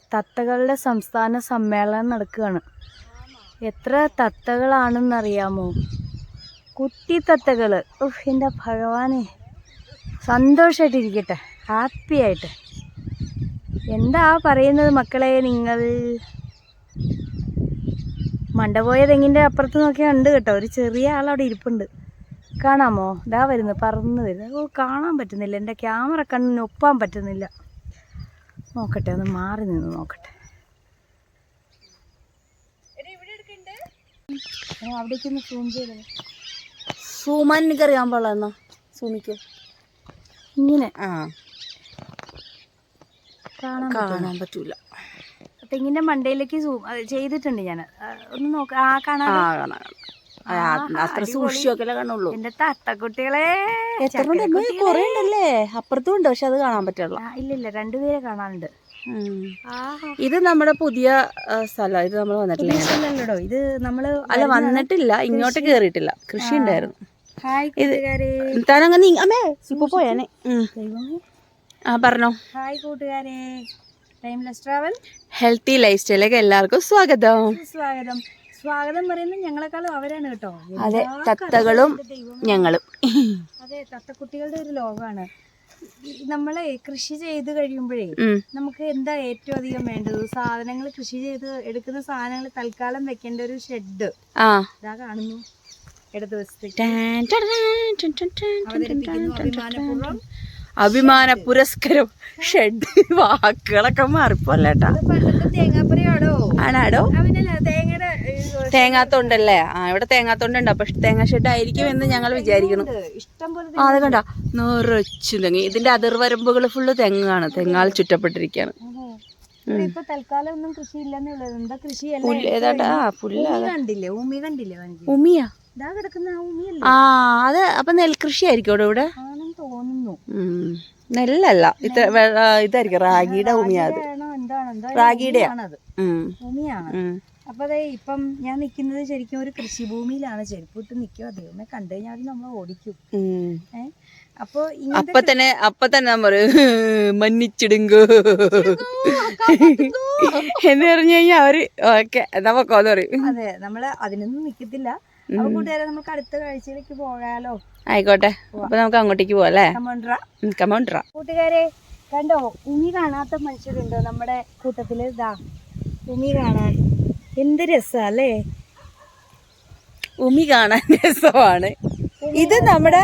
തത്തകളുടെ സംസ്ഥാന സമ്മേളനം നടക്കുകയാണ്. എത്ര തത്തകളാണെന്നറിയാമോ? കുട്ടി തത്തകൾ. എൻ്റെ ഭഗവാനെ, സന്തോഷമായിട്ടിരിക്കട്ടെ, ഹാപ്പി ആയിട്ട്. എന്താ പറയുന്നത് മക്കളെ നിങ്ങൾ? മണ്ടപോയ തെങ്ങിൻ്റെ അപ്പുറത്ത് നോക്കിയാൽ ഉണ്ട് കേട്ടോ, ഒരു ചെറിയ ആളവിടെ ഇരിപ്പുണ്ട്. കാണാമോ? ഇതാ വരുന്നത്, പറന്ന് വരുന്നത്. കാണാൻ പറ്റുന്നില്ല, എൻ്റെ ക്യാമറ കണ്ണിന് ഒപ്പാൻ പറ്റുന്നില്ല. നോക്കട്ടെ, ഒന്ന് മാറി നിന്ന് നോക്കട്ടെ. അവിടേക്കൊന്ന് സൂം ചെയ്തത്. സൂമാൻ എനിക്കറിയാൻ പാടില്ല. എന്നാ സൂമിക്ക് ഇങ്ങനെ കാണാൻ പറ്റൂല. തെങ്ങിന്റെ മണ്ടയിലേക്ക് സൂം ചെയ്തിട്ടുണ്ട് ഞാൻ. ഒന്ന് നോക്ക. കാണാൻ അത്ര സൂക്ഷിച്ചൊക്കെ കാണുള്ളൂ. എന്റെ തത്തക്കുട്ടികളെ കൊറേ ഉണ്ടല്ലേ, അപ്പുറത്തും ഉണ്ട്, പക്ഷെ അത് കാണാൻ പറ്റില്ല. ഇല്ലില്ല, രണ്ടുപേരെ കാണാനുണ്ട്. ഇത് നമ്മുടെ പുതിയ സ്ഥലം. ഇത് നമ്മൾ വന്നിട്ടില്ലല്ലോ. ഇത് നമ്മള് അല്ല വന്നിട്ടില്ല, ഇങ്ങോട്ട് കേറിയിട്ടില്ല. കൃഷി ഉണ്ടായിരുന്നു. താനങ്ങനെ അമ്മേ ഇപ്പൊ പോയാനെ. പറഞ്ഞോ. ഹായ് കൂട്ടുകാരെ, ടൈംലെസ് ട്രാവൽ ഹെൽത്തി ലൈഫ് സ്റ്റൈലിലേക്ക് എല്ലാവർക്കും സ്വാഗതം. സ്വാഗതം സ്വാഗതം പറയുന്നത് ഞങ്ങളെക്കാളും അവരാണ് കേട്ടോ. അതെ, തത്തകളും ഞങ്ങളും. അതെ, തത്തക്കുട്ടികളുടെ ഒരു ലോകമാണ്. നമ്മളെ കൃഷി ചെയ്ത് കഴിയുമ്പോഴേ നമുക്ക് എന്താ ഏറ്റവും അധികം വേണ്ടത്? സാധനങ്ങൾ, കൃഷി ചെയ്ത് എടുക്കുന്ന സാധനങ്ങൾ തൽക്കാലം വെക്കേണ്ട ഒരു ഷെഡ്. ഇതാ കാണുന്നു, ഇടത് വശത്തേക്ക് അഭിമാന പുരസ്കരം ഷെഡ്. വാക്കുകളൊക്കെ മാറിപ്പോല്ലേട്ടാ. തേങ്ങാപ്പുരയാടോ? ആണാടോ, തേങ്ങാത്തോണ്ടല്ലേ? ഇവിടെ തേങ്ങാത്തോണ്ടുണ്ട്. അപ്പൊ തേങ്ങാ ഷെഡ് ആയിരിക്കും എന്ന് ഞങ്ങൾ വിചാരിക്കണം. അത് കണ്ട നിറച്ചു തെങ്ങ്. ഇതിന്റെ അതിർവരമ്പുകൾ ഫുള്ള് തെങ്ങാണ്, തെങ്ങാൽ ചുറ്റപ്പെട്ടിരിക്കുകയാണ്. ഇപ്പൊ തൽക്കാലം ഒന്നും കൃഷി ഇല്ലെന്നുള്ളത്. എന്താ കൃഷി? ഏതാണ്ടാ പുല്ല് കണ്ടില്ലേ? ഉമി കണ്ടില്ലേ? ഉമിയാ ഇതാ കിടക്കുന്ന ഉമിയല്ലേ? അത് അപ്പൊ നെൽകൃഷി ആയിരിക്കും ഇവിടെ തോന്നുന്നു. നെല്ലല്ല, ഇതായിരിക്കും റാഗിയുടെ ഉമിയാത്. റാഗിയുടെ ഉമിയാണ്. അപ്പൊ അതെ, ഇപ്പം ഞാൻ നിക്കുന്നത് ശരിക്കും ഒരു കൃഷിഭൂമിയിലാണ്. ചെരുപ്പിട്ട് നിൽക്കും. ദൈവമേ, കണ്ടു കഴിഞ്ഞാൽ നമ്മൾ ഓടിക്കും. അപ്പൊ തന്നെ നമ്മൾ മന്നിച്ചിടുങ്കോ എന്ന് പറഞ്ഞു കഴിഞ്ഞാൽ അവര് ഓക്കെ നമുക്കോന്ന് പറയും. അതെ, നമ്മള് അതിനൊന്നും നിക്കത്തില്ല. അപ്പൊ കൂട്ടുകാരെ, നമുക്ക് അടുത്ത കാഴ്ചയിലേക്ക് പോകാലോ? ആയിക്കോട്ടെ, അപ്പൊ നമുക്ക് അങ്ങോട്ടേക്ക് പോവാല്ലേ? കമോണ്ട്ര. കൂട്ടുകാരെ കണ്ടോ, ഉമി കാണാത്ത മനുഷ്യരുണ്ടോ നമ്മുടെ കൂട്ടത്തില്? ഇതാ ഉമി കാണാൻ എന്ത് രസല്ലേ? ഉമി കാണാൻ രസമാണ്. ഇത് നമ്മുടെ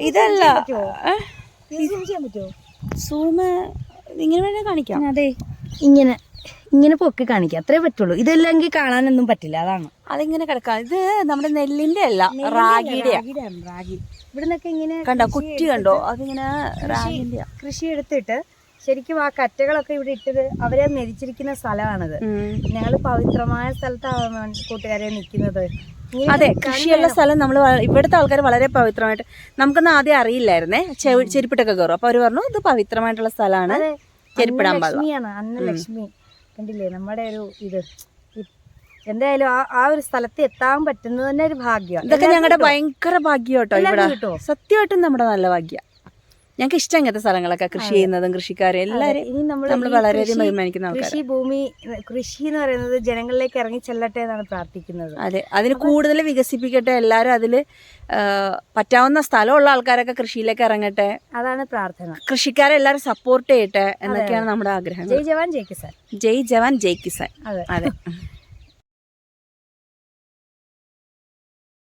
ഇതല്ല, സൂമ ഇങ്ങനെ വേണേ കാണിക്കാം. അതെ, ഇങ്ങനെ പൊക്കി കാണിക്കാം, അത്രേ പറ്റുള്ളൂ. ഇതല്ലെങ്കിൽ കാണാനൊന്നും പറ്റില്ല, അതാണ്. അതിങ്ങനെ കിടക്കാം. ഇത് നമ്മുടെ നെല്ലിന്റെ അല്ല, റാഗിയുടെ. റാഗി ഇവിടെ നിന്നൊക്കെ ഇങ്ങനെ കണ്ടോ, കുറ്റി കണ്ടോ? അതിങ്ങനെ റാഗിന്റെ കൃഷി എടുത്തിട്ട് ശരിക്കും ആ കറ്റകളൊക്കെ ഇവിടെ ഇട്ടത് അവരെ മെതിച്ചിരിക്കുന്ന സ്ഥലമാണിത്. ഞങ്ങള് പവിത്രമായ സ്ഥലത്താണ് കൂട്ടുകാരെ നിൽക്കുന്നത്. അതെ, കൃഷിയുള്ള സ്ഥലം. നമ്മൾ ഇവിടുത്തെ ആൾക്കാർ വളരെ പവിത്രമായിട്ട്, നമുക്കൊന്നും ആദ്യം അറിയില്ലായിരുന്നേ. ചെരുപ്പിട്ടൊക്കെ കയറും. അപ്പൊ അവര് പറഞ്ഞു ഇത് പവിത്രമായിട്ടുള്ള സ്ഥലമാണ്, ചെരുപ്പിടാൻ പാടില്ല. അന്നലക്ഷ്മി കണ്ടില്ലേ നമ്മുടെ ഒരു ഇത്. എന്തായാലും ആ ഒരു സ്ഥലത്ത് എത്താൻ പറ്റുന്നത് തന്നെ ഒരു ഭാഗ്യം. ഇതൊക്കെ ഞങ്ങളുടെ ഭയങ്കര ഭാഗ്യം കേട്ടോ. ഇവിടെ സത്യമായിട്ടും നമ്മുടെ നല്ല ഭാഗ്യം. ഞങ്ങൾക്ക് ഇഷ്ടം ഇങ്ങനത്തെ സ്ഥലങ്ങളൊക്കെ, കൃഷി ചെയ്യുന്നതും കൃഷിക്കാരും എല്ലാവരും നമ്മൾ വളരെയധികം ബഹുമാനിക്കുന്ന ആൾക്കാർ. കൃഷി എന്ന് പറയുന്നത് ജനങ്ങളിലേക്ക് ഇറങ്ങി ചെല്ലട്ടെ എന്നാണ് പ്രാർത്ഥിക്കുന്നത്. അതെ, അതിന് കൂടുതൽ വികസിപ്പിക്കട്ടെ. എല്ലാവരും അതിൽ പറ്റാവുന്ന സ്ഥലമുള്ള ആൾക്കാരൊക്കെ കൃഷിയിലേക്ക് ഇറങ്ങട്ടെ, അതാണ് പ്രാർത്ഥന. കൃഷിക്കാരെല്ലാവരും സപ്പോർട്ട് ചെയ്യട്ടെ എന്നൊക്കെയാണ് നമ്മുടെ ആഗ്രഹം. ജയ് ജവാൻ ജയ് കിസാൻ. ജയ് ജവാൻ ജയ് കിസാൻ. അതെ.